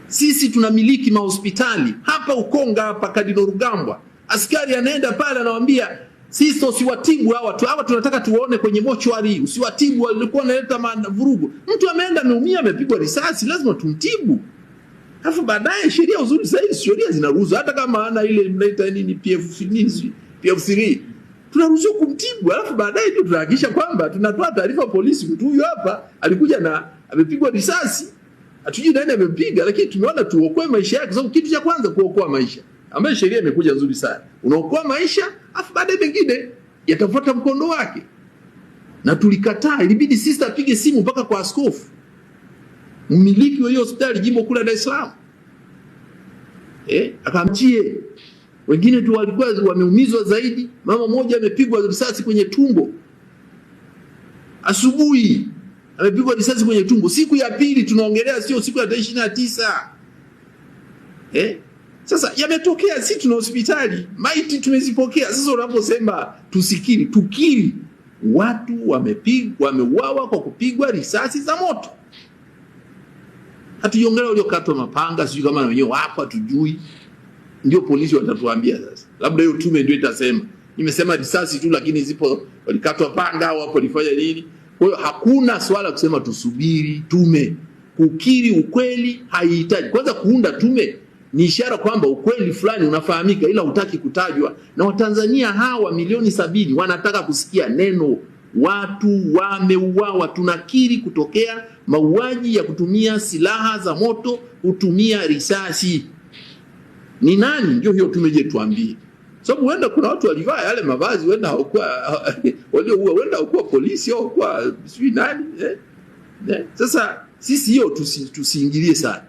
Sisi tunamiliki mahospitali hapa Ukonga hapa Kardinal Rugambwa. Askari anaenda pale anawaambia sisi usiwatibu hawa tunataka tuone kwenye mochwari, usiwatibu, walikuwa wanaleta vurugu. Mtu ameenda ameumia, amepigwa risasi, lazima tumtibu. Alafu baadaye sheria uzuri zaidi, sheria zinaruhusu hata kama ana ile mnaita nini PF3 tunaruhusu kumtibu. Alafu baadaye ndio tunahakikisha kwamba tunatoa taarifa polisi, mtu huyu hapa alikuja na amepigwa risasi, hatujui nani amepiga, lakini tumeona tuokoe maisha yake, sababu kitu cha kwanza kuokoa maisha, ambayo sheria imekuja nzuri sana. Unaokoa maisha, afu baadaye mengine yatafuata mkondo wake. Na tulikataa, ilibidi sister apige simu mpaka kwa askofu mmiliki wa hiyo hospitali jimbo kula Dar es Salaam, akamchie. Wengine tu walikuwa wameumizwa zaidi. Mama mmoja amepigwa risasi kwenye tumbo asubuhi, amepigwa risasi kwenye tumbo. Siku ya pili tunaongelea, sio siku ya 29. Sasa yametokea, si tuna hospitali, maiti tumezipokea. Sasa unaposema tusikiri, tukiri watu wameuawa kwa kupigwa risasi za moto. Hatujiongelea waliokatwa mapanga, sijui kama na wenyewe wapo, hatujui. Ndio polisi watatuambia sasa. Labda hiyo tume ndio itasema. Nimesema risasi tu, lakini zipo walikatwa panga au hapo walifanya nini. Kwa hiyo hakuna swala kusema tusubiri tume. Kukiri ukweli haihitaji. Kwanza kuunda tume ni ishara kwamba ukweli fulani unafahamika, ila hutaki kutajwa. Na Watanzania hawa milioni 70 wanataka kusikia neno watu wameuawa. Tunakiri kutokea mauaji ya kutumia silaha za moto, kutumia risasi. Ni nani? Ndio hiyo tumeje tuambie. Sababu huenda kuna watu walivaa yale mavazi, huenda hawakuwa walioua, huenda hawakuwa polisi au kwa sijui nani. Sasa sisi hiyo tusiingilie sana.